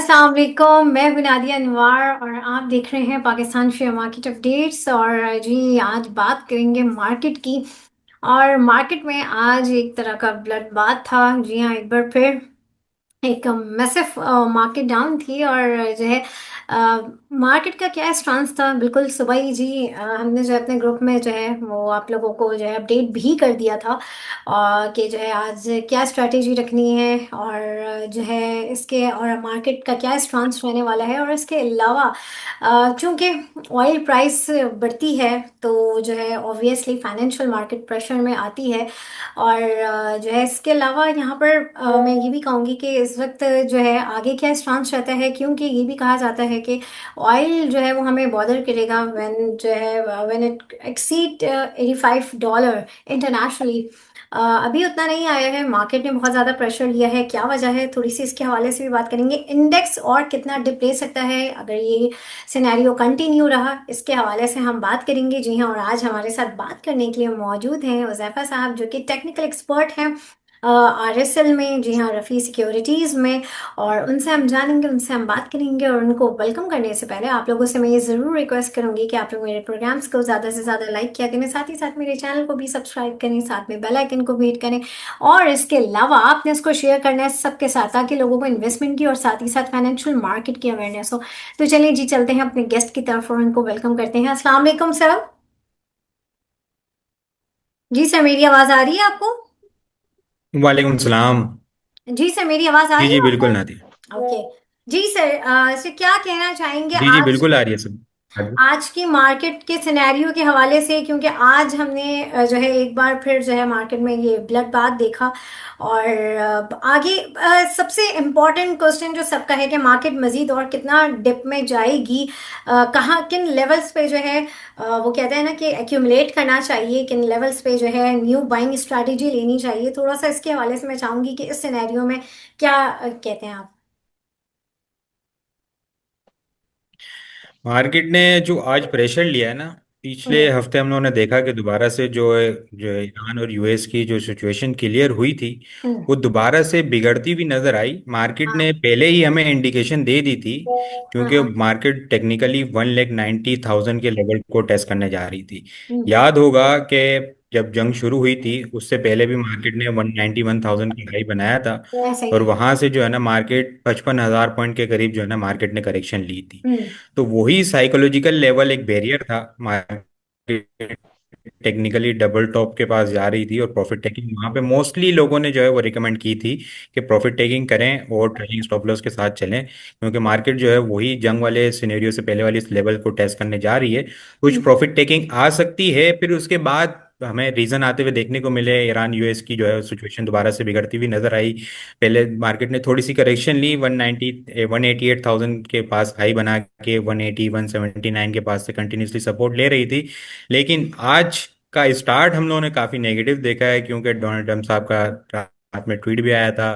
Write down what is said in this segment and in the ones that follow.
अस्सलाम वालेकुम। मैं हूं नादिया अनवर और आप देख रहे हैं पाकिस्तान शेयर मार्केट अपडेट्स। और जी आज बात करेंगे मार्केट की। और मार्केट में आज एक तरह का ब्लड बाथ था। जी हाँ, एक बार फिर एक मैसिव मार्केट डाउन थी। और जो है मार्केट का क्या स्टांस था, बिल्कुल सुबह ही जी हमने जो है अपने ग्रुप में जो है वो आप लोगों को जो है अपडेट भी कर दिया था कि जो है आज क्या स्ट्रैटेजी रखनी है और जो है इसके और मार्केट का क्या स्टांस रहने वाला है। और इसके अलावा चूंकि ऑयल प्राइस बढ़ती है तो जो है ऑब्वियसली फाइनेंशियल मार्केट प्रेशर में आती है। और जो है इसके अलावा यहाँ पर मैं ये भी कहूँगी कि इस वक्त जो है आगे क्या स्टांस रहता है, क्योंकि ये भी कहा जाता है कि ऑयल जो है वो हमें बॉदर करेगा व्हेन जो है व्हेन इट एक्सीड $85 इंटरनेशनली। अभी उतना नहीं आया है, मार्केट ने बहुत ज़्यादा प्रेशर लिया है। क्या वजह है, थोड़ी सी इसके हवाले से भी बात करेंगे। इंडेक्स और कितना डिप ले सकता है अगर ये सिनेरियो कंटिन्यू रहा, इसके हवाले से हम बात करेंगे। जी हाँ, और आज हमारे साथ बात करने के लिए मौजूद हैं उज़ैफा साहब, जो कि टेक्निकल एक्सपर्ट हैं आरएसएल में। जी हाँ, रफ़ी सिक्योरिटीज़ में। और उनसे हम जानेंगे, उनसे हम बात करेंगे। और उनको वेलकम करने से पहले आप लोगों से मैं ये ज़रूर रिक्वेस्ट करूंगी कि आप लोग मेरे प्रोग्राम्स को ज़्यादा से ज़्यादा लाइक किया करें, साथ ही साथ मेरे चैनल को भी सब्सक्राइब करें, साथ में बेल आइकन को भी हिट करें। और इसके अलावा आपने इसको शेयर करना है सबके साथ, ताकि लोगों को इन्वेस्टमेंट की और साथ ही साथ फाइनेंशियल मार्केट की अवेयरनेस हो। तो चलिए जी, चलते हैं अपने गेस्ट की तरफ और उनको वेलकम करते हैं। अस्सलाम वालेकुम सर। जी सर, मेरी आवाज़ आ रही है आपको? वालेकुम सलाम। जी सर, मेरी आवाज़ आ जी रही जी है बिल्कुल आपको? नादिया। ओके। जी सर, सर क्या कहना चाहेंगे जी जी आज बिल्कुल आ रही है सब। हाँ जी। आज की मार्केट के सिनेरियो के हवाले से, क्योंकि आज हमने जो है एक बार फिर जो है मार्केट में ये ब्लड बाथ देखा। और आगे सबसे इम्पोर्टेंट क्वेश्चन जो सबका है कि मार्केट मजीद और कितना डिप में जाएगी, कहाँ किन लेवल्स पे जो है वो कहते हैं ना कि एक्यूमुलेट करना चाहिए, किन लेवल्स पे जो है न्यू बाइंग स्ट्रैटेजी लेनी चाहिए। थोड़ा सा इसके हवाले से मैं चाहूंगी कि इस सिनेरियो में क्या कहते हैं आप? मार्केट ने जो आज प्रेशर लिया है ना, पिछले हम्म। हफ्ते हम लोगों ने देखा कि दोबारा से जो है ईरान और यूएस की जो सिचुएशन क्लियर हुई थी, हम्म। वो दोबारा से बिगड़ती हुई नजर आई। मार्केट हाँ। ने पहले ही हमें इंडिकेशन दे दी थी, हाँ। क्योंकि हाँ। मार्केट टेक्निकली 1,90,000 के लेवल को टेस्ट करने जा रही थी। हम्म। याद होगा कि जब जंग शुरू हुई थी उससे पहले भी मार्केट ने 191,000 की हाई बनाया था, ऐसा ही और है। वहां से जो है ना मार्केट 55,000 पॉइंट के करीब जो है ना मार्केट ने करेक्शन ली थी। हम्म। तो वही साइकोलॉजिकल लेवल एक बैरियर था। मार्केट टेक्निकली डबल टॉप के पास जा रही थी, और प्रॉफिट टेकिंग वहां पे मोस्टली लोगों ने जो है वो रिकमेंड की थी कि प्रॉफिट टेकिंग करें और ट्रेडिंग स्टॉप लॉस के साथ चलें, क्योंकि मार्केट जो है वही जंग वाले सिनेरियो से पहले वाले इस लेवल को टेस्ट करने जा रही है। कुछ हम्म। प्रॉफिट टेकिंग आ सकती है, फिर उसके बाद हमें रीजन आते हुए देखने को मिले। ईरान यूएस की जो है सिचुएशन दोबारा से बिगड़ती हुई नजर आई। पहले मार्केट ने थोड़ी सी करेक्शन ली, 188,000 के पास हाई बना के 179 के पास से कंटिन्यूसली सपोर्ट ले रही थी। लेकिन आज का स्टार्ट हम लोगों ने काफी नेगेटिव देखा है, क्योंकि डोनाल्ड ट्रम्प साहब का रात में ट्वीट भी आया था।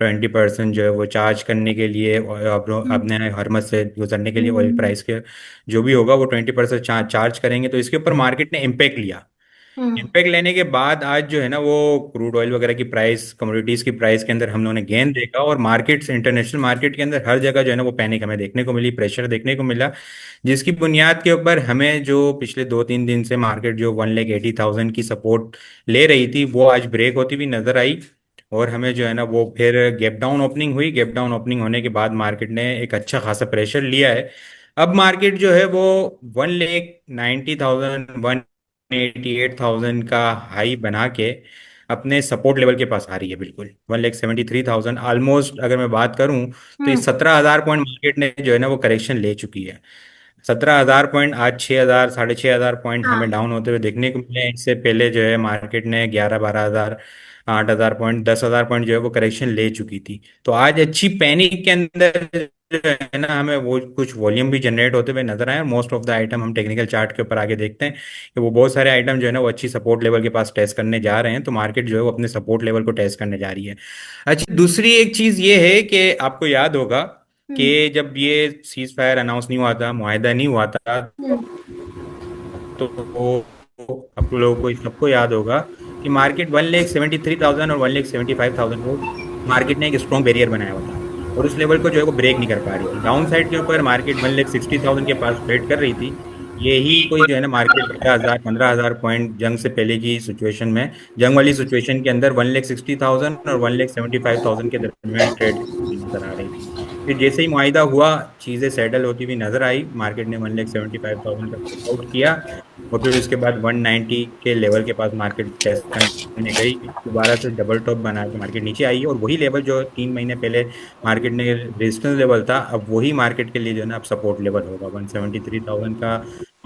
20% जो है वो चार्ज करने के लिए, और हम्म। अपने हरमत से गुजरने के लिए ऑयल हम्म। प्राइस के जो भी होगा वो 20% चार्ज करेंगे। तो इसके ऊपर मार्केट ने इम्पेक्ट लिया। हम्म। इम्पैक्ट लेने के बाद आज जो है ना वो क्रूड ऑयल वगैरह की प्राइस, कमोडिटीज की प्राइस के अंदर हम लोगों ने गेन देखा, और मार्केट्स इंटरनेशनल मार्केट के अंदर हर जगह जो है ना वो पैनिक हमें देखने को मिली, प्रेशर देखने को मिला। जिसकी बुनियाद के ऊपर हमें जो पिछले 2-3 दिन से मार्केट जो 1,80,000 की सपोर्ट ले रही थी वो आज ब्रेक होती हुई नजर आई। और हमें जो है ना वो फिर गैप डाउन ओपनिंग हुई। गैप डाउन ओपनिंग होने के बाद मार्केट ने एक अच्छा खासा प्रेशर लिया है। अब मार्केट जो है वो 1,90,000 188,000 का हाई बना के अपने सपोर्ट लेवल के पास आ रही है। बिल्कुल 1,73,000 ऑलमोस्ट अगर मैं बात करूं, तो ये हम्म। 17,000 पॉइंट मार्केट ने जो है ना वो करेक्शन ले चुकी है। 17,000 पॉइंट, आज 6,000 6,500 पॉइंट हमें हाँ। डाउन होते हुए देखने को मिले। इससे पहले जो है मार्केट ने 11-12,000, 8,000 पॉइंट, 10,000 पॉइंट जो है वो करेक्शन ले चुकी थी। तो आज अच्छी पैनिक के अंदर जो है ना हमें वो कुछ वॉल्यूम भी जनरेट होते हुए नजर आए। मोस्ट ऑफ द आइटम हम टेक्निकल चार्ट के ऊपर आगे देखते हैं कि वो बहुत सारे आइटम जो है ना वो अच्छी सपोर्ट लेवल के पास टेस्ट करने जा रहे हैं। तो मार्केट जो है वो अपने सपोर्ट लेवल को टेस्ट करने जा रही है। अच्छा, दूसरी एक चीज ये है कि आपको याद होगा हम्म। कि जब ये सीज फायर अनाउंस नहीं हुआ था, मुआहदा नहीं हुआ था, हम्म। तो आप लोगों को सबको याद होगा कि मार्केट 1,73,000 और 1,75,000 को मार्केट ने एक स्ट्रॉन्ग बैरियर बनाया हुआ था। और उस लेवल को जो है वो ब्रेक नहीं कर पा रही थी। डाउन साइड के ऊपर मार्केट 1,60,000 के पास ट्रेड कर रही थी। यही कोई जो है ना मार्केट 12,000 15,000 पॉइंट जंग से पहले की सिचुएशन में, जंग वाली सिचुएशन के अंदर 1,60,000 और 1,75,000 के दरमियान ट्रेड नजर आ रही थी। फिर जैसे ही मुआहिदा हुआ, चीजें सेटल होती हुई नजर आई, मार्केट ने 1,75,000 का ब्रेकआउट किया और फिर उसके बाद 190 के लेवल के पास मार्केट टेस्ट करने गई। दोबारा से डबल टॉप बना के मार्केट नीचे आई है, और वही लेवल जो 3 महीने पहले मार्केट ने रेजिस्टेंस लेवल था, अब वही मार्केट के लिए जो है ना अब सपोर्ट लेवल होगा 173,000 का।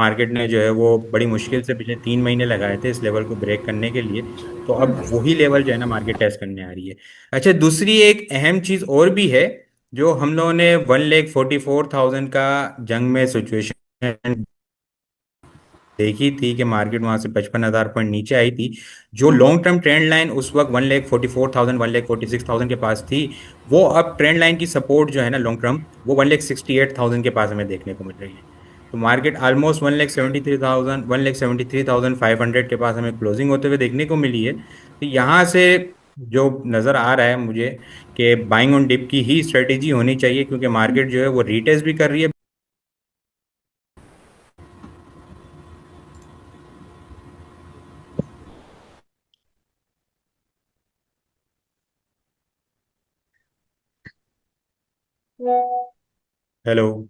मार्केट ने जो है वो बड़ी मुश्किल से पिछले 3 महीने लगाए थे इस लेवल को ब्रेक करने के लिए। तो अब वही लेवल जो है ना मार्केट टेस्ट करने आ रही है। अच्छा, दूसरी एक अहम चीज और भी है, जो हम लोगों ने 1,44,000 का जंग में सिचुएशन देखी थी कि मार्केट वहां से 55,000 पॉइंट नीचे आई थी। जो जी। लॉन्ग टर्म ट्रेंड लाइन उस वक्त 1,44,000 1,46,000 के पास थी, वो अब ट्रेंड लाइन की सपोर्ट जो है ना लॉन्ग टर्म, वो 1,68,000 के पास हमें देखने को मिल रही है। तो मार्केट ऑलमोस्ट 1,73,000 1,73,500 के पास हमें क्लोजिंग होते हुए देखने को मिली है। तो यहाँ से जो नजर आ रहा है मुझे कि बाइंग ऑन डिप की ही स्ट्रेटेजी होनी चाहिए, क्योंकि मार्केट जो है वो रीटेस्ट भी कर रही है। हेलो।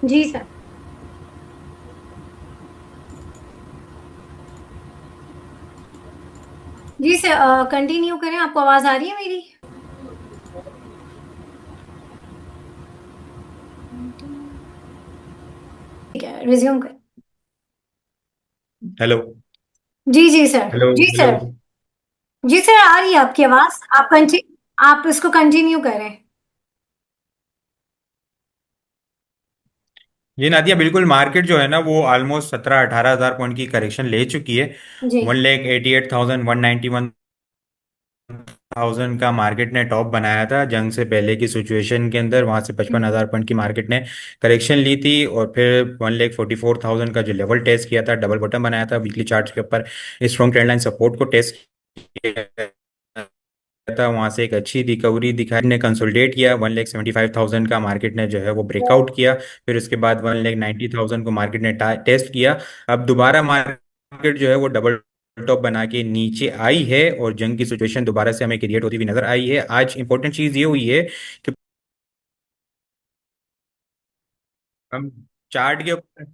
जी सर। जी सर, कंटिन्यू करें, आपको आवाज आ रही है मेरी? ठीक है, रिज्यूम करें। हेलो। जी जी सर। हेलो। जी हेलो। सर। जी सर, आ रही है आपकी आवाज। आप इसको कंटिन्यू करें। ये नादिया, बिल्कुल मार्केट जो है ना वो ऑलमोस्ट 17-18 हज़ार पॉइंट की करेक्शन ले चुकी है। जी। 1,88,000 191,000 का मार्केट ने टॉप बनाया था जंग से पहले की सिचुएशन के अंदर। वहां से 55,000 पॉइंट की मार्केट ने करेक्शन ली थी, और फिर 1,44,000 का जो लेवल टेस्ट किया था, डबल बॉटम बनाया था वीकली चार्ट के ऊपर, स्ट्रॉन्ग ट्रेंड लाइन सपोर्ट को टेस्ट किया था। वहां से एक अच्छी रिकवरी दिखाई ने कंसोलिडेट किया। 1,75,000 का मार्केट ने जो है वो ब्रेकआउट किया। फिर उसके बाद 1,90,000 को मार्केट ने टेस्ट किया। अब दोबारा मार्केट जो है वो डबल टॉप बना के नीचे आई है, और जंग की सिचुएशन दोबारा से हमें क्रिएट होती हुई नजर आई है। आज इंपॉर्टेंट चीज ये हुई है कि हम चार्ट के ऊपर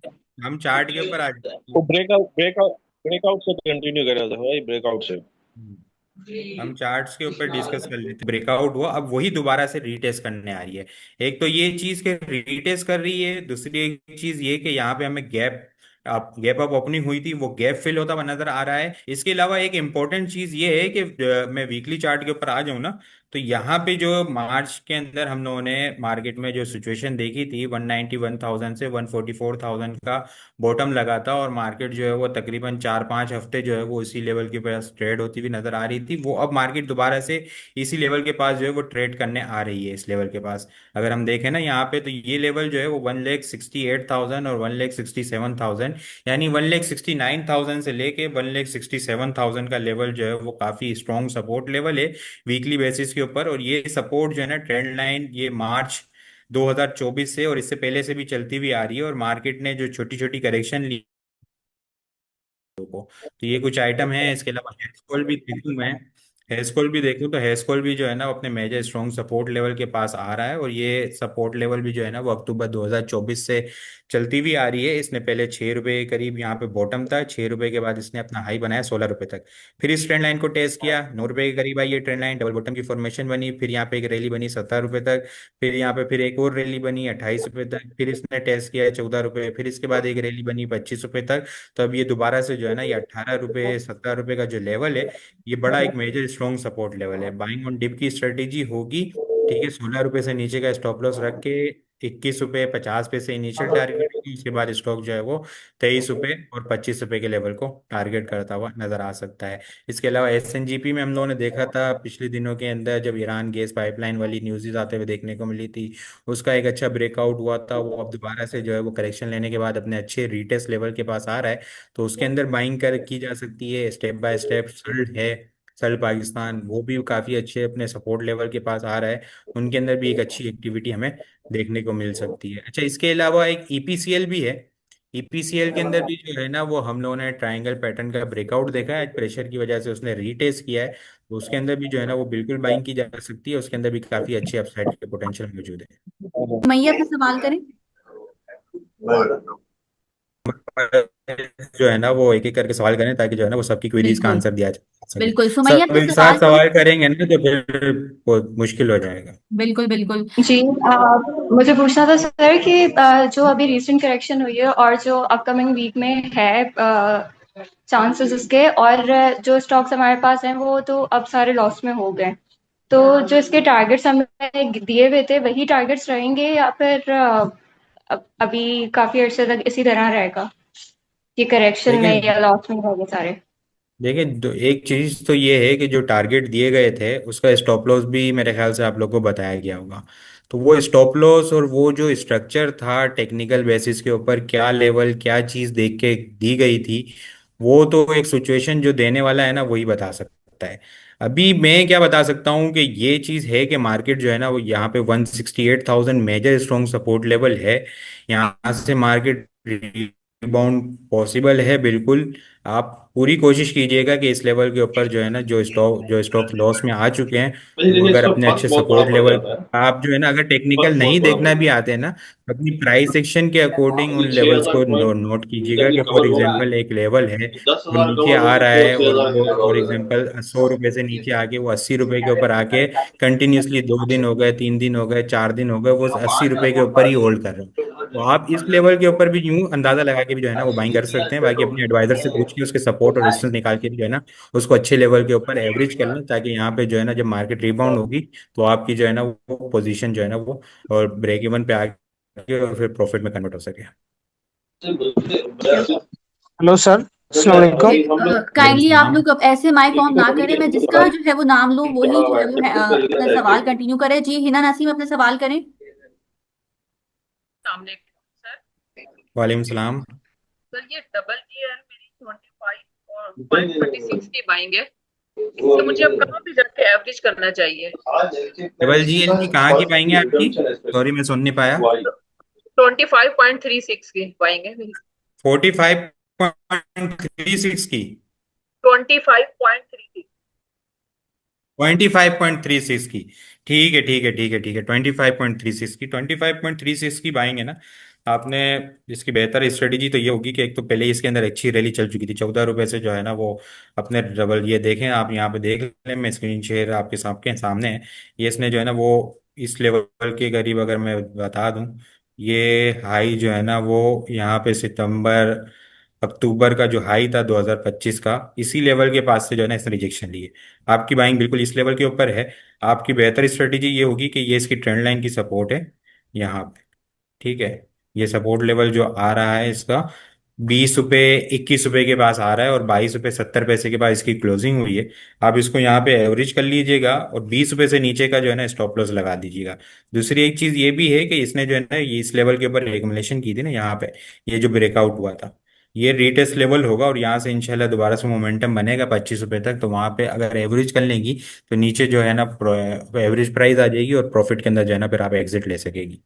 हम चार्ट के ऊपर आज वो ब्रेकआउट से कंटिन्यू कर रहा था भाई, ब्रेकआउट से। हम चार्ट्स के ऊपर डिस्कस कर लेते, ब्रेकआउट हुआ, अब वही दोबारा से रीटेस्ट करने आ रही है। एक तो ये चीज के रीटेस्ट कर रही है, दूसरी एक चीज ये कि यहाँ पे हमें गैप अप ओपनिंग हुई थी, वो गैप फिल होता हुआ नजर आ रहा है। इसके अलावा एक इंपॉर्टेंट चीज ये है कि मैं वीकली चार्ट के ऊपर आ जाऊं ना, तो यहाँ पे जो मार्च के अंदर हम लोगों ने मार्केट में जो सिचुएशन देखी थी, 191,000 से 144,000 का बॉटम लगा था, और मार्केट जो है वो तकरीबन 4-5 हफ्ते जो है वो इसी लेवल के पास ट्रेड होती हुई नजर आ रही थी। वो अब मार्केट दोबारा से इसी लेवल के पास जो है वो ट्रेड करने आ रही है, इस लेवल के पास। अगर हम देखें ना यहाँ पे, तो ये लेवल जो है वो 1,68,000 और 1,67,000, यानी 1,69,000 से लेके 1,67,000 का लेवल जो है वो काफी स्ट्रॉन्ग सपोर्ट लेवल है वीकली बेसिस के ऊपर। और ये सपोर्ट जो है ना ट्रेंड लाइन, ये मार्च 2024 से और इससे पहले से भी चलती हुई आ रही है, और मार्केट ने जो छोटी छोटी करेक्शन ली को। तो ये कुछ आइटम है। इसके अलावा हेस्कोल भी देखूं मैं, हेस्कोल भी देखूं तो हेस्कोल भी जो है ना वो अपने मेजर स्ट्रॉन्ग सपोर्ट लेवल के पास आ रहा है, और ये सपोर्ट लेवल भी जो है ना वो अक्टूबर 2024 से चलती हुई आ रही है। इसने पहले 6 रुपए के करीब यहाँ पे बॉटम था, 6 रुपए के बाद इसने अपना हाई बनाया 16 रुपए तक। फिर इस ट्रेंड लाइन को टेस्ट किया, 9 रुपए के करीब आई ये ट्रेंड लाइन, डबल बॉटम की फॉर्मेशन बनी, फिर यहाँ पे एक रैली बनी 17 रुपए तक, फिर यहाँ पे फिर एक और रैली बनी 28 रुपए तक, फिर इसने टेस्ट किया 14 रुपए, फिर इसके बाद एक रैली बनी 25 रुपए तक। तो अब ये दोबारा से जो है ना ये 18 रुपए 17 रुपए का जो लेवल है, ये बड़ा एक मेजर स्ट्रॉन्ग सपोर्ट लेवल है। बाइंग ऑन डिप की स्ट्रेटेजी होगी, ठीक है। 16 रुपए से नीचे का स्टॉप लॉस रख के 21 रुपए 50 पैसे इनिशियल टारगेट, उसके बाद स्टॉक जो है वो 23 रुपये और 25 रुपये के लेवल को टारगेट करता हुआ नजर आ सकता है। इसके अलावा एसएनजीपी में हम लोगों ने देखा था पिछले दिनों के अंदर, जब ईरान गैस पाइपलाइन वाली न्यूज़ आते हुए देखने को मिली थी, उसका एक अच्छा ब्रेकआउट हुआ था। वो अब दोबारा से जो है वो करेक्शन लेने के बाद अपने अच्छे रिटेस्ट लेवल के पास आ रहा है। तो उसके अंदर बाइंग कर की जा सकती है स्टेप बाय स्टेप। सल्ट है, सल्ट पाकिस्तान, वो भी काफ़ी अच्छे अपने सपोर्ट लेवल के पास आ रहा है। उनके अंदर भी एक अच्छी एक्टिविटी हमें देखने को मिल सकती है। अच्छा, इसके अलावा एक ईपीसीएल भी है। ईपीसीएल के अंदर भी जो है ना वो हम लोगों ने ट्रायंगल पैटर्न का ब्रेकआउट देखा है, प्रेशर की वजह से उसने रीटेस्ट किया है। तो उसके अंदर भी जो है ना वो बिल्कुल बाइंग की जा सकती है, उसके अंदर भी काफ़ी अच्छी अपसाइड के पोटेंशियल मौजूद है। मैया अपना सवाल करें। जो है ना वो एक एक करके सवाल करें ताकि जो है ना वो सबकी क्वेरीज का बिल्कुल आंसर दिया जा सके। बिल्कुल, सुमैया सब अपना एक सवाल साथ करें। सवाल करेंगे ना तो फिर बहुत मुश्किल हो जाएगा। बिल्कुल बिल्कुल। जी मुझे पूछना था सर कि जो अभी रिसेंट करेक्शन हुई है और जो अपकमिंग वीक में है चांसेस उसके, और जो स्टॉक्स हमारे पास हैं वो तो अब सारे लॉस में हो गए। तो जो इसके टारगेट्स हमें दिए हुए थे वही टारगेट्स रहेंगे या फिर अभी काफी अर्से तक इसी तरह रहेगा कि करेक्शन में देखिए या लॉस में रहेंगे सारे? देखिए एक चीज तो ये है कि जो टारगेट दिए गए थे उसका स्टॉप लॉस भी मेरे ख्याल से आप लोग को बताया गया होगा। तो वो स्टॉप लॉस और वो जो स्ट्रक्चर था टेक्निकल बेसिस के ऊपर, क्या लेवल क्या चीज देख के दी गई थी, वो तो एक सिचुएशन जो देने वाला है ना वही बता सकता है। अभी मैं क्या बता सकता हूँ कि ये चीज है कि मार्केट जो है ना वो यहाँ पे 168,000 मेजर स्ट्रॉन्ग सपोर्ट लेवल है। यहाँ से मार्केट रिबाउंड पॉसिबल है बिल्कुल। आप पूरी कोशिश कीजिएगा कि इस लेवल के ऊपर जो है ना जो स्टॉक लॉस में आ चुके हैं, वो लेकिन अगर इसका अपने फर्क अच्छे बहुत बड़ा सपोर्ट पड़ लेवल, जाता है। आप जो है ना अगर टेक्निकल फर्क बहुत नहीं बड़ा देखना पड़ भी जाता आते हैं ना, अपनी प्राइस सेक्शन के अकॉर्डिंग उन है। छह लेवल्स हजार को पॉइंट नोट कीजिएगा इंटरव्यू कि फॉर कवर हो गए। एग्जांपल एक लेवल है दस वो हजार नीचे कवर आ होने रहा को है, छह और हजार वो कवर फॉर हो गए। एग्जांपल 100 रुपये से नीचे आके वो 80 रुपये के ऊपर आके कंटिन्यूसली 2 दिन हो गए, 3 दिन हो गए, 4 दिन हो गए, वो 80 रुपये के ऊपर ही होल्ड कर रहे हो। तो आप इस लेवल के ऊपर भी यूं अंदाजा लगा के भी जो है ना वो बाइंग कर सकते हैं। बाकी अपने एडवाइजर से पूछ के उसके सपोर्ट और रेजिस्टेंस निकाल के भी जो है ना उसको अच्छे लेवल के ऊपर एवरेज कर लें, ताकि यहाँ पे जो है ना जब मार्केट रिबाउंड होगी तो आपकी जो है ना वो पोजीशन जो है ना वो और ब्रेक इवन पे आके और फिर प्रॉफिट में कन्वर्ट हो सके। हेलो सर, अस्सलाम वालेकुम। वालेकुम काइंडली आप सलाम। लोग अब ऐसे माइक ऑन ना करें, मैं जिसका जो है वो नाम लूँ वही जो है वो अपना सवाल कंटिन्यू करे। जी हिना नसीम अपना सवाल करें। सामने सर। वालेकुम सलाम। सर ये डबल जी एल मेरी 25 और 536 की बाइंग है, तो मुझे अब कहाँ पे जाके एवरेज करना चाहिए? डबल जीएल की कहाँ की पाएंगे आपकी? सॉरी मैं सुन नहीं पाया। 25.36 की बाइंग है मेरी। 45.36 की? 25.36। 25.36 की? ठीक है ठीक है ठीक है ठीक है, 25.36 की, 25.36 की बाइंग है ना आपने। इसकी बेहतर स्ट्रेटेजी तो ये होगी कि एक तो पहले ही इसके अंदर अच्छी रैली चल चुकी थी, 14 रुपए से जो है ना वो अपने डबल, ये देखें आप यहाँ पे देख लें, मैं स्क्रीन शेयर आपके सबके सामने है। ये इसने जो है ना वो इस लेवल के करीब अगर मैं बता दूं, ये हाई जो है ना वो यहाँ पे सितंबर अक्टूबर का जो हाई था 2025 का, इसी लेवल के पास से जो है ना इसने रिजेक्शन ली है। आपकी बाइंग बिल्कुल इस लेवल के ऊपर है। आपकी बेहतर स्ट्रेटेजी ये होगी कि ये इसकी ट्रेंड लाइन की सपोर्ट है यहाँ पे, ठीक है। ये सपोर्ट लेवल जो आ रहा है इसका 20 रुपये 21 रुपये के पास आ रहा है, और 22 रुपये 70 पैसे के पास इसकी क्लोजिंग हुई है। आप इसको यहाँ पे एवरेज कर लीजिएगा और 20 रुपये से नीचे का जो है ना स्टॉप लॉस लगा दीजिएगा। दूसरी एक चीज ये भी है कि इसने जो है ना ये इस लेवल के ऊपर एक्युमुलेशन की थी ना यहाँ पे, ये जो ब्रेकआउट हुआ था, ये रीटेस्ट लेवल होगा और यहाँ से इंशाल्लाह दोबारा से मोमेंटम बनेगा 25 रुपये तक। तो वहां पे अगर एवरेज कर लेंगी तो नीचे जो है ना एवरेज प्राइस आ जाएगी और प्रॉफिट के अंदर जो है ना फिर आप एग्जिट ले सकेगी।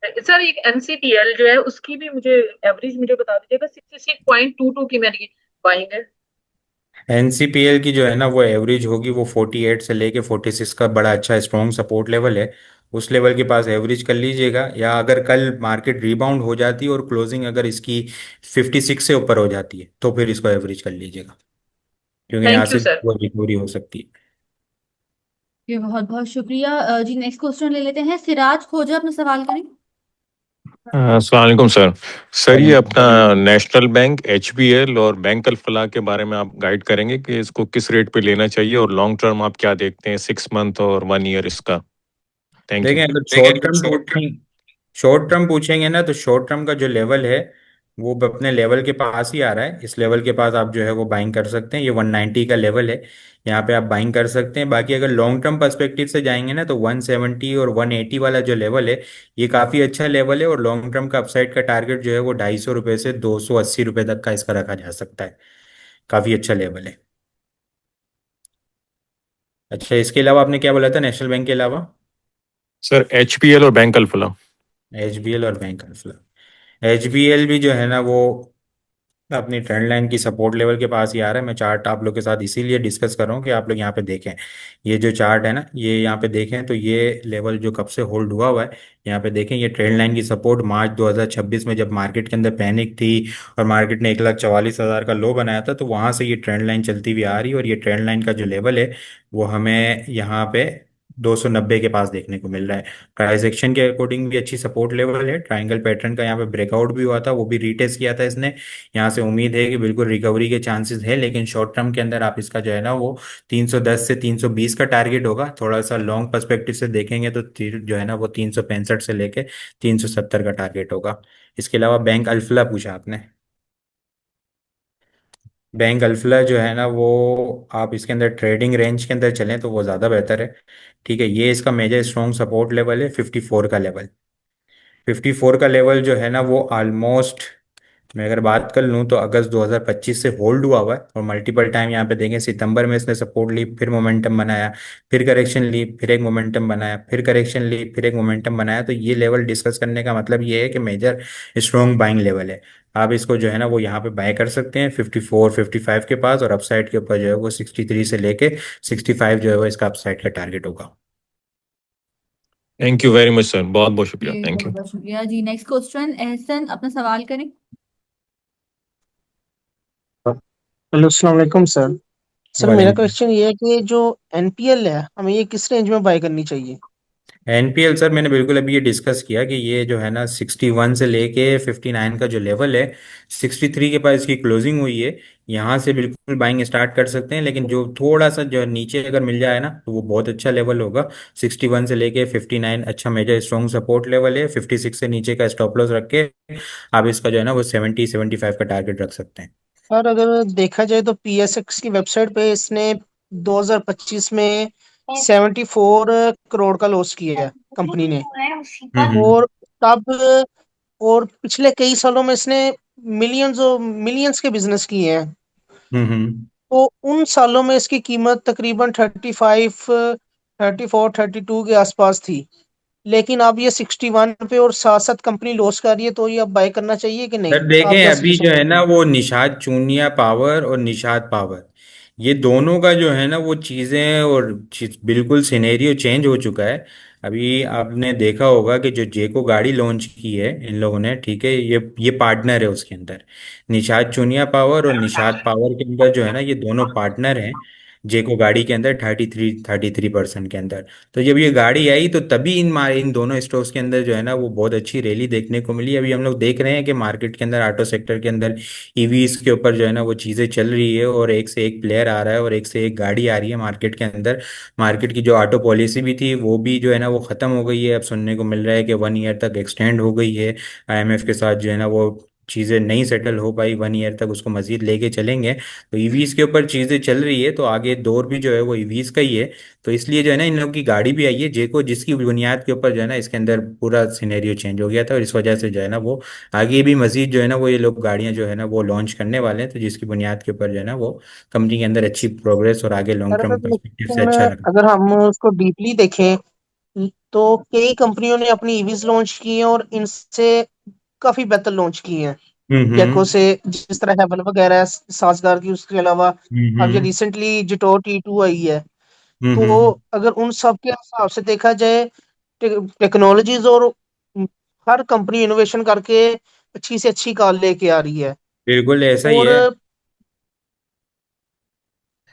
सर एक एनसीटीएल जो है उसकी भी मुझे एवरेज मुझे बता दीजिएगा। 66.22 की मेरी बाइंग है। एनसीपीएल की जो है ना वो एवरेज होगी वो 48 से लेके 46 का बड़ा अच्छा स्ट्रॉन्ग सपोर्ट लेवल है। उस लेवल के पास एवरेज कर लीजिएगा, या अगर कल मार्केट रिबाउंड हो जाती है और क्लोजिंग अगर इसकी 56 से ऊपर हो जाती है तो फिर इसको एवरेज कर लीजिएगा, क्योंकि यहाँ थैंक यू से सर। वो रिकवरी हो सकती है। जी बहुत बहुत शुक्रिया। जी नेक्स्ट क्वेश्चन ले लेते हैं। सिराज खोजा अपना सवाल करें। अस्सलाम वालेकुम सर। सर ये वालेकुम अपना सलाम। नेशनल बैंक, एचबीएल और बैंक अल फलाह के बारे में आप गाइड करेंगे कि इसको किस रेट पे लेना चाहिए, और लॉन्ग टर्म आप क्या देखते हैं, 6 मंथ और 1 ईयर इसका? Thank you. देखें अगर देखिए शॉर्ट टर्म शॉर्ट देखते हैं, शॉर्ट टर्म पूछेंगे ना, तो शॉर्ट टर्म का जो लेवल है वो अपने लेवल के पास ही आ रहा है। इस लेवल के पास आप जो है वो बाइंग कर सकते हैं। ये 190 का लेवल है, यहाँ पे आप बाइंग कर सकते हैं। बाकी अगर लॉन्ग टर्म पर्सपेक्टिव से जाएंगे ना, तो 170 और 180 वाला जो लेवल है ये काफ़ी अच्छा लेवल है। और लॉन्ग टर्म का अपसाइड का टारगेट जो है वो 250 रुपये से 280 रुपये तक का इसका रखा जा सकता है। काफ़ी अच्छा लेवल है। अच्छा, इसके अलावा आपने क्या बोला था नेशनल बैंक के अलावा? सर HPL और बैंक अल्फला। HBL और बैंक अल्फला। HBL भी जो है ना वो अपनी ट्रेंड लाइन की सपोर्ट लेवल के पास ही आ रहा है। मैं चार्ट आप लोग के साथ इसीलिए डिस्कस कर रहा हूँ कि आप लोग यहाँ पे देखें। ये जो चार्ट है ना, ये यहाँ पे देखें तो ये लेवल जो कब से होल्ड हुआ हुआ है, यहाँ पे देखें। ये ट्रेंड लाइन की सपोर्ट मार्च 2026 में जब मार्केट के अंदर पैनिक थी और मार्केट ने 1,44,000 का लो बनाया था, तो वहां से ये ट्रेंड लाइन चलती हुई आ रही है। और ये ट्रेंड लाइन का जो लेवल है वो हमें यहाँ पे 290 के पास देखने को मिल रहा है। प्राइस एक्शन के अकॉर्डिंग भी अच्छी सपोर्ट लेवल है। ट्रायंगल पैटर्न का यहाँ पे ब्रेकआउट भी हुआ था, वो भी रीटेस्ट किया था इसने। यहाँ से उम्मीद है कि बिल्कुल रिकवरी के चांसेस है, लेकिन शॉर्ट टर्म के अंदर आप इसका जो है ना वो 310 से 320 का टारगेट होगा। थोड़ा सा लॉन्ग पर्सपेक्टिव से देखेंगे तो जो है ना वो 365 से लेके 370 का टारगेट होगा। इसके अलावा बैंक अल्फला पूछा आपने। बैंक अल्फला जो है ना वो आप इसके अंदर ट्रेडिंग रेंज के अंदर चलें तो वो ज़्यादा बेहतर है। ठीक है, ये इसका मेजर स्ट्रॉन्ग सपोर्ट लेवल है 54 का लेवल। 54 का लेवल जो है ना वो ऑलमोस्ट, मैं अगर बात कर लूँ तो अगस्त 2025 से होल्ड हुआ हुआ है। और मल्टीपल टाइम यहाँ पे देखें, सितंबर में इसने सपोर्ट ली, फिर मोमेंटम बनाया, फिर करेक्शन ली, फिर एक मोमेंटम बनाया, फिर करेक्शन ली, फिर एक मोमेंटम बनाया। तो ये लेवल डिस्कस करने का मतलब ये है कि मेजर स्ट्रॉन्ग बाइंग लेवल है। आप इसको जो है ना वो यहाँ पे बाय कर सकते हैं 54 55 के पास। और अपसाइड के ऊपर जो है वो 63 से लेके 65 जो है वो इसका अपसाइड का टारगेट होगा। Thank you very much sir, बहुत बहुत शुक्रिया, जी थैंक बहुत यू। बहुत शुक्रिया जी। नेक्स्ट क्वेश्चन, एहसन अपना सवाल करें। हेलो अस्सलाम वालेकुम सर। सर मेरा वालेकुम। क्वेश्चन ये है कि जो एनपीएल है हमें ये किस रेंज में बाय करनी चाहिए? एनपीएल सर, मैंने बिल्कुल अभी ये डिस्कस किया कि ये जो है ना 61 से लेके 59 का जो लेवल है, 63 के पास इसकी क्लोजिंग हुई है। यहाँ से बिल्कुल बाइंग स्टार्ट कर सकते हैं, लेकिन जो थोड़ा सा जो नीचे अगर मिल जाए ना तो वो बहुत अच्छा लेवल होगा। 61 से लेके 59 अच्छा मेजर स्ट्रॉन्ग सपोर्ट लेवल है। 56 से नीचे का स्टॉप लॉस रख के आप इसका जो है ना वो 70 75 का टारगेट रख सकते हैं। और अगर देखा जाए तो पीएसएक्स की वेबसाइट पे इसने 2025 में 74 करोड़ का लॉस किया है कंपनी ने। हम्म। और तब और पिछले कई सालों में इसने मिलियंस और मिलियंस के बिजनेस किए हैं। हम्म। तो उन सालों में इसकी कीमत तकरीबन 34 32 के आसपास थी। लेकिन अब ये 61 पे और साथ साथ कंपनी लॉस कर रही है, तो ये अब बाय करना चाहिए कि नहीं? सर देखें, आपका अभी सजेशन जो है क्या ना वो निषाद चूनिया पावर और निषाद पावर, ये दोनों का जो है ना वो चीज़ें और बिल्कुल सिनेरियो चेंज हो चुका है। अभी आपने देखा होगा कि जो जेको गाड़ी लॉन्च की है इन लोगों ने, ठीक है, ये पार्टनर है उसके अंदर। निषाद चूनिया पावर और निषाद पावर के अंदर जो है ना ये दोनों पार्टनर हैं। जेको गाड़ी के अंदर 33% के अंदर। तो जब ये गाड़ी आई तो तभी इन दोनों स्टॉक्स के अंदर जो है ना वो बहुत अच्छी रैली देखने को मिली। अभी हम लोग देख रहे हैं कि मार्केट के अंदर ऑटो सेक्टर के अंदर ईवीज के ऊपर जो है ना वो चीज़ें चल रही है, और एक से एक प्लेयर आ रहा है और एक से एक गाड़ी आ रही है मार्केट के अंदर। मार्केट की जो ऑटो पॉलिसी भी थी वो भी जो है ना वो ख़त्म हो गई है। अब सुनने को मिल रहा है कि 1 ईयर तक एक्सटेंड हो गई है। आईएमएफ के साथ जो है ना वो चीज़ें नहीं सेटल हो पाई, 1 ईयर तक उसको मजीद लेके चलेंगे। तो ईवीज के ऊपर चीज़ें चल रही है, तो आगे दौर भी जो है वो ईवीज का ही है। तो इसलिए जो है ना इन लोगों की गाड़ी भी आई है जेको, जिसकी बुनियाद के ऊपर जो है ना इसके अंदर पूरा सिनेरियो चेंज हो गया था। और इस वजह से जो है ना वो आगे भी मजीद जो है ना वो ये लोग गाड़ियां जो है ना वो लॉन्च करने वाले हैं। तो जिसकी बुनियाद के ऊपर जो है ना वो कंपनी के अंदर अच्छी प्रोग्रेस और आगे लॉन्ग सर? टर्म अगर परस्पेक्टिव से लेकिन अच्छा लग अगर हम उसको डीपली देखें तो कई कंपनियों ने अपनी ईवीज लॉन्च की हैं और इनसे काफी बेहतर लॉन्च की हैं। रहा है। जैको से जिस तरह हेवल वगैरह है, साजगार की, उसके अलावा अब ये हम्म। रिसेंटली जिटोर T2 आई है। तो हम्म। अगर उन सब के हिसाब से देखा जाए, टेक्नोलॉजीज और हर कंपनी इनोवेशन करके अच्छी से अच्छी कार लेके आ रही है। बिल्कुल ऐसा ही और है।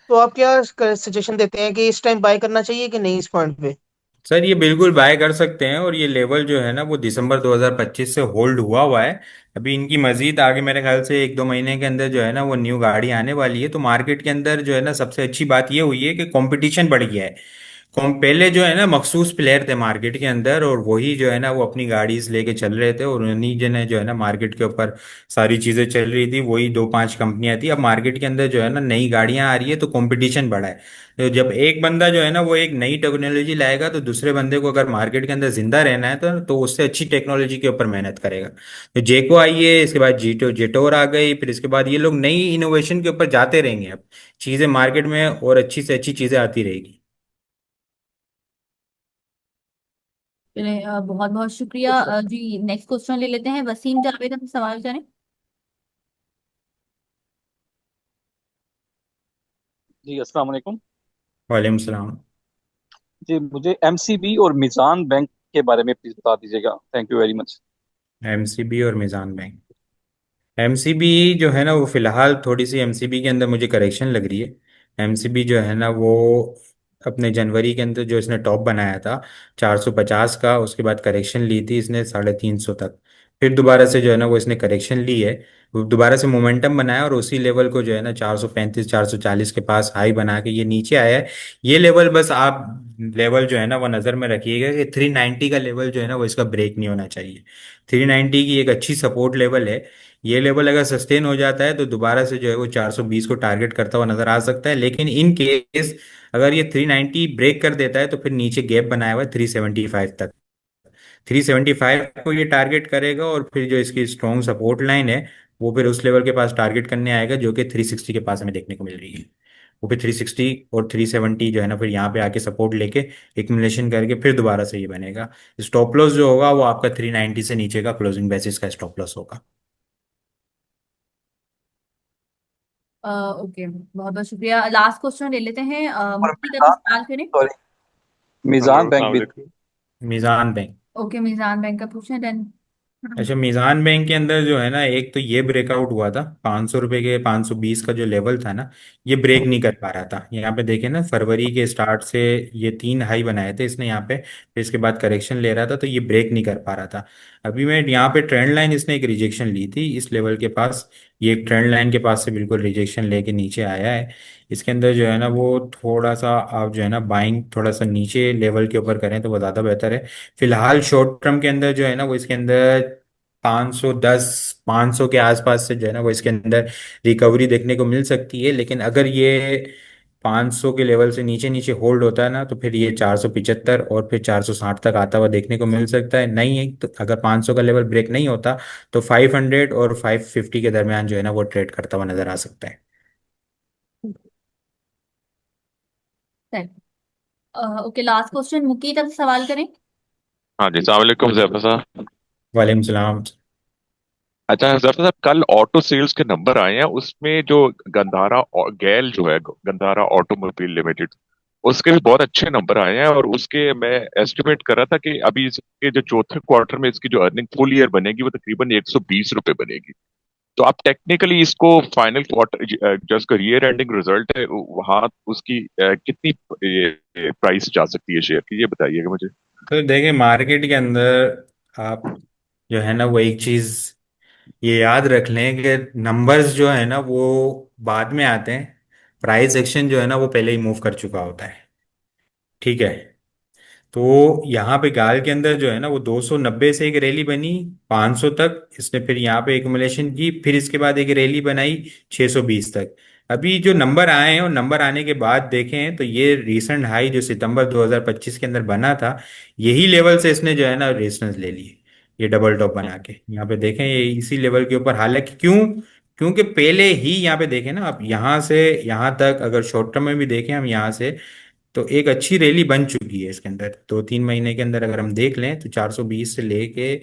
तो आप क्या सजेशन देते हैं कि इस टाइम बाय करना चाहिए कि नहीं इस पॉइंट पे? सर ये बिल्कुल बाय कर सकते हैं, और ये लेवल जो है ना वो दिसंबर 2025 से होल्ड हुआ हुआ है। अभी इनकी मजीद आगे मेरे ख्याल से 1 2 महीने के अंदर जो है ना वो न्यू गाड़ी आने वाली है। तो मार्केट के अंदर जो है ना सबसे अच्छी बात ये हुई है कि कंपटीशन बढ़ गया है। पहले जो है ना मखसूस प्लेयर थे मार्केट के अंदर, और वही जो है ना वो अपनी गाड़ीज लेके चल रहे थे, और उन्हीं जने जो है ना मार्केट के ऊपर सारी चीजें चल रही थी। वही दो पांच कंपनियां थी। अब मार्केट के अंदर जो है ना नई गाड़ियां आ रही है तो कंपटीशन बढ़ा है। तो जब एक बंदा जो है ना वो एक नई टेक्नोलॉजी लाएगा तो दूसरे बंदे को अगर मार्केट के अंदर जिंदा रहना है तो उससे अच्छी टेक्नोलॉजी के ऊपर मेहनत करेगा। तो जेको आई है, इसके बाद जेटोर आ गई, फिर इसके बाद ये लोग नई इनोवेशन के ऊपर जाते रहेंगे। अब चीजें मार्केट में और अच्छी से अच्छी चीजें आती रहेगी। चलिए, बहुत बहुत शुक्रिया। जी नेक्स्ट क्वेश्चन ले लेते हैं। वसीम जावेद अपना सवाल करें। जी अस्सलाम वालेकुम। वालेकुम सलाम। जी मुझे एमसीबी और मिजान बैंक के बारे में प्लीज बता दीजिएगा, thank you very much. MCB और मिजान बैंक। एमसीबी जो है ना वो फिलहाल थोड़ी सी एमसीबी के अंदर मुझे करेक्शन लग रही है। एमसीबी जो है ना वो अपने जनवरी के अंदर जो इसने टॉप बनाया था 450 का, उसके बाद करेक्शन ली थी इसने 350 तक। फिर दोबारा से जो है ना वो इसने करेक्शन ली है। वो दोबारा से मोमेंटम बनाया और उसी लेवल को जो है ना 435 440 के पास हाई बना के ये नीचे आया है। ये लेवल बस आप लेवल जो है ना वो नज़र में रखिएगा कि 390 का लेवल जो है ना वो इसका ब्रेक नहीं होना चाहिए। 390 की एक अच्छी सपोर्ट लेवल है। ये लेवल अगर सस्टेन हो जाता है तो दोबारा से जो है वो 420 को टारगेट करता हुआ नजर आ सकता है। लेकिन इन केस अगर ये 390 ब्रेक कर देता है तो फिर नीचे गैप बनाया हुआ है 375 तक। 375 को ये टारगेट करेगा, और फिर जो इसकी स्ट्रॉन्ग सपोर्ट लाइन है वो फिर उस लेवल के पास टारगेट करने आएगा जो कि 360 के पास हमें देखने को मिल रही है। वो फिर 360 और 370 जो है ना फिर यहाँ पे आके सपोर्ट लेके एक्यूमुलेशन करके फिर दोबारा से ये बनेगा। स्टॉप लॉस जो होगा वो आपका 390 से नीचे का क्लोजिंग बेसिस का स्टॉप लॉस होगा। ओके, बहुत बहुत शुक्रिया। लास्ट क्वेश्चन ले लेते हैं। और मुफ्ती का मिजान, सवाल करें। सॉरी, हेलो मिजान बैंक अस्सलाम भी। वालेकुम। मीज़ान बैंक। ओके, मीजान बैंक का पूछें देन। अच्छा, मीज़ान बैंक के अंदर जो है ना एक तो ये ब्रेकआउट हुआ था 500 रुपये के, 520 का जो लेवल था ना ये ब्रेक नहीं कर पा रहा था। यहाँ पे देखें ना फरवरी के स्टार्ट से ये तीन हाई बनाए थे इसने यहाँ पे, फिर इसके बाद करेक्शन ले रहा था तो ये ब्रेक नहीं कर पा रहा था। अभी मैं यहाँ पे ट्रेंड लाइन इसने एक रिजेक्शन ली थी इस लेवल के पास। ये एक ट्रेंड लाइन के पास से बिल्कुल रिजेक्शन लेके नीचे आया है। इसके अंदर जो है ना वो थोड़ा सा आप जो है ना बाइंग थोड़ा सा नीचे लेवल के ऊपर करें तो वो ज़्यादा बेहतर है। फिलहाल शॉर्ट टर्म के अंदर जो है ना वो इसके अंदर 510 500 के आसपास से जो है ना वो इसके अंदर रिकवरी देखने को मिल सकती है। लेकिन अगर ये 500 के लेवल से नीचे नीचे होल्ड होता है ना तो फिर ये 475 और फिर 460 तक आता हुआ देखने को मिल सकता है। नहीं है तो अगर 500 का लेवल ब्रेक नहीं होता तो 500 और 550 के दरमियान जो है ना वो ट्रेड करता हुआ नजर आ सकता है। ओके, लास्ट क्वेश्चन मुकीत अब सवाल करें। हाँ जी, सलाम वालेकुम जैफर साहब। वालेकुम सलाम। अच्छा जैफर साहब, कल ऑटो सेल्स के नंबर आए हैं, उसमें जो गंधारा गैल जो है, गंधारा ऑटोमोबाइल लिमिटेड, उसके भी बहुत अच्छे नंबर आए हैं। और उसके मैं एस्टिमेट कर रहा था कि अभी इसके जो चौथे क्वार्टर में इसकी जो अर्निंग फुल ईयर बनेगी वो तकरीबन 120 रुपए बनेगी। तो आप टेक्निकली इसको फाइनल क्वार्टर जो इसका ईयर एंडिंग रिजल्ट है वहां उसकी कितनी प्राइस जा सकती है शेयर की, ये बताइएगा मुझे। तो देखिए मार्केट के अंदर आप जो है ना वो एक चीज ये याद रख लें कि नंबर्स जो है ना वो बाद में आते हैं। प्राइस एक्शन जो है ना वो पहले ही मूव कर चुका होता है। ठीक है। तो यहाँ पे गाल के अंदर जो है ना वो 290 से एक रैली बनी 500 तक, इसने फिर यहाँ पे एक्युमुलेशन की, फिर इसके बाद एक रैली बनाई 620 तक। अभी जो नंबर आए हैं और नंबर आने के बाद देखें तो ये रीसेंट हाई जो सितंबर 2025 के अंदर बना था यही लेवल से इसने जो है ना रेजिस्टेंस ले लिए। ये डबल टॉप बना के यहाँ पे देखें ये इसी लेवल के ऊपर, हालांकि क्यों, क्योंकि पहले ही यहाँ पे देखें ना आप यहाँ से यहाँ तक अगर शॉर्ट टर्म में भी देखें हम यहाँ से तो एक अच्छी रैली बन चुकी है इसके अंदर। 2-3 महीने के अंदर अगर हम देख लें तो 420 से लेके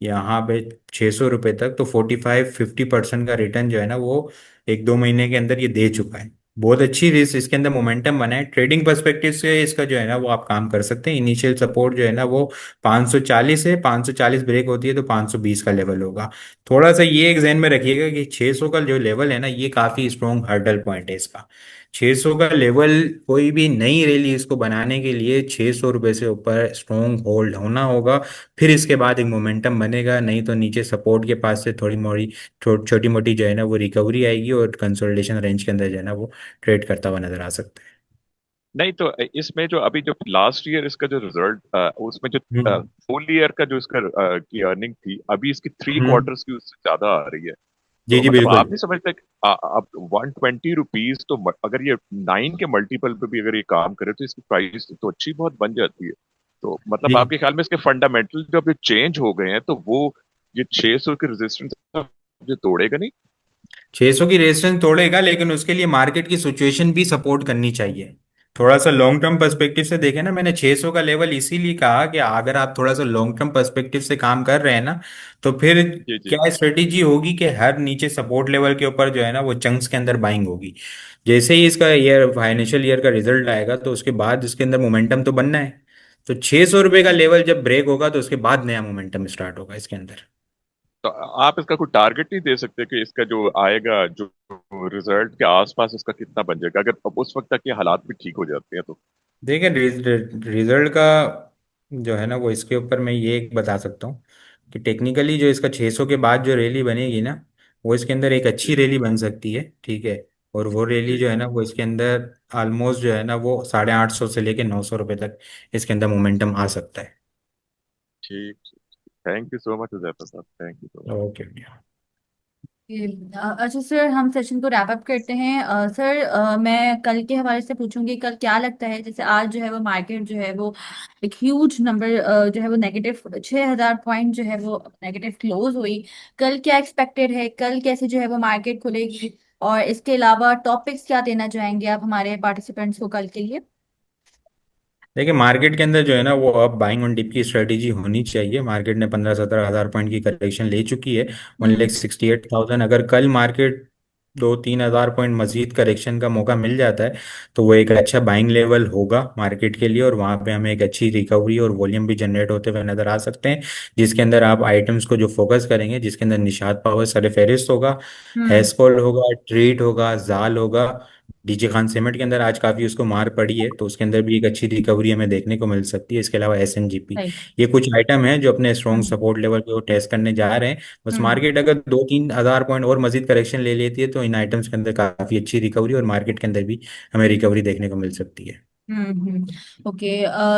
यहाँ पे 600 रुपये तक तो 45-50% का रिटर्न जो है ना वो 1-2 महीने के अंदर ये दे चुका है। बहुत अच्छी रिस्क इसके अंदर मोमेंटम बना है। ट्रेडिंग पर्सपेक्टिव से इसका जो है ना वो आप काम कर सकते हैं। इनिशियल सपोर्ट जो है ना वो 540 है, 540 ब्रेक होती है तो 520 का लेवल होगा। थोड़ा सा ये एक जहन में रखिएगा कि 600 का जो लेवल है ना ये काफी स्ट्रॉन्ग हर्डल पॉइंट है इसका। 600 का लेवल कोई भी नई रैली इसको बनाने के लिए 600 रुपये से ऊपर स्ट्रॉन्ग होल्ड होना होगा। फिर इसके बाद एक मोमेंटम बनेगा, नहीं तो नीचे सपोर्ट के पास से थोड़ी मोड़ी छोटी मोटी जो है ना वो रिकवरी आएगी और कंसोलिडेशन रेंज के अंदर जो है ना वो ट्रेड करता हुआ नजर आ सकता है। नहीं तो इसमें जो अभी जो लास्ट ईयर इसका जो रिजल्ट उसमें जो हम्म। फुल ईयर का जो इसका की अर्निंग थी, अभी इसकी थ्री हम्म। क्वार्टर्स की उससे ज्यादा आ रही है। जी तो जी मतलब बिल्कुल। आप नहीं समझते कि अब 120 रुपीज तो अगर ये 9 के मल्टीपल पे भी अगर ये काम करे तो इसकी प्राइस तो अच्छी बहुत बन जाती है। तो मतलब जी। आपके ख्याल में इसके फंडामेंटल जो अभी चेंज हो गए हैं तो वो ये 600 के रेजिस्टेंस जो तोड़ेगा नहीं? 600 की रेजिस्टेंस तोड़ेगा, लेकिन उसके लिए मार्केट की सिचुएशन भी सपोर्ट करनी चाहिए। थोड़ा सा लॉन्ग टर्म पर्सपेक्टिव से देखें ना, मैंने 600 का लेवल इसीलिए कहा कि अगर आप थोड़ा सा लॉन्ग टर्म पर्सपेक्टिव से काम कर रहे हैं ना, तो फिर जी जी। क्या स्ट्रेटेजी होगी कि हर नीचे सपोर्ट लेवल के ऊपर जो है ना वो चंक्स के अंदर बाइंग होगी। जैसे ही इसका ईयर फाइनेंशियल ईयर का रिजल्ट आएगा तो उसके बाद इसके अंदर मोमेंटम तो बनना है। तो 600 रुपये का लेवल जब ब्रेक होगा तो उसके बाद नया मोमेंटम स्टार्ट होगा इसके अंदर। तो आप इसका कोई टारगेट नहीं दे सकते कि इसका जो आएगा जो रिजल्ट के आसपास इसका कितना बन जाएगा, अगर अब उस वक्त तक ये हालात भी ठीक हो जाते हैं तो? देखिए, रिजल्ट का जो है ना वो इसके ऊपर मैं ये एक बता सकता हूँ कि टेक्निकली जो इसका 600 के बाद जो रैली बनेगी ना, वो इसके अंदर एक अच्छी जी रैली बन सकती है, ठीक है। और वो रैली जी। जो है ना वो इसके अंदर ऑलमोस्ट जो है ना वो 850 से लेके 900 रुपये तक इसके अंदर मोमेंटम आ सकता है। ठीक ठीक। थैंक यू सो मच उजैफर साहब, thank you so much. Okay. अच्छा सर, हम सेशन को रैप अप करते हैं। सर, मैं कल के हवाले से पूछूंगी, कल क्या लगता है, जैसे आज जो है वो मार्केट जो है वो एक ह्यूज नंबर जो है वो नेगेटिव 6,000 पॉइंट जो है वो नेगेटिव क्लोज हुई। कल क्या एक्सपेक्टेड है, कल कैसे जो है वो मार्केट खुलेगी, और इसके अलावा टॉपिक्स क्या देना चाहेंगे आप हमारे पार्टिसिपेंट्स को कल के लिए? देखिए, मार्केट के अंदर जो है ना वो अब बाइंग ऑन डिप की स्ट्रेटेजी होनी चाहिए। मार्केट ने 15-17 हज़ार पॉइंट की करेक्शन ले चुकी है। वन हम्म। लेख 68,000, अगर कल मार्केट 2-3 हज़ार पॉइंट मजीद करेक्शन का मौका मिल जाता है तो वो एक अच्छा बाइंग लेवल होगा मार्केट के लिए, और वहाँ पे हमें एक अच्छी रिकवरी और वॉल्यूम भी जनरेट होते हुए नजर आ सकते हैं। जिसके अंदर आप आइटम्स को जो फोकस करेंगे, जिसके अंदर निशात पावर सरफेरिस्त होगा, हम्म। हैस्कॉल होगा, ट्रीट होगा, जाल होगा। डीजे खान सीमेंट के अंदर आज काफी उसको मार पड़ी है, तो उसके अंदर भी एक अच्छी रिकवरी हमें देखने को मिल सकती है। इसके अलावा एसएनजीपी, सही। ये कुछ आइटम हैं जो अपने स्ट्रॉन्ग हम्म। सपोर्ट लेवल को टेस्ट करने जा रहे हैं। बस हम्म। मार्केट अगर 2-3 हज़ार पॉइंट और मजीद करेक्शन ले लेती है तो इन आइटम्स के अंदर काफी अच्छी रिकवरी, और मार्केट के अंदर भी हमें रिकवरी देखने को मिल सकती है। Okay.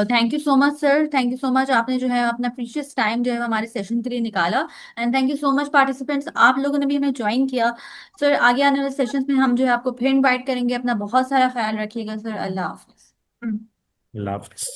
Thank you so much sir, thank you so much, आपने जो है अपना प्रीशियस टाइम जो है हमारे सेशन के लिए निकाला। And thank you so much participants, आप लोगों ने भी हमें ज्वाइन किया। सर, आगे आने वाले सेशंस में हम जो है आपको फिर इनवाइट करेंगे। अपना बहुत सारा ख्याल रखिएगा सर। अल्लाह हाफिज। अल्लाह हाफिज।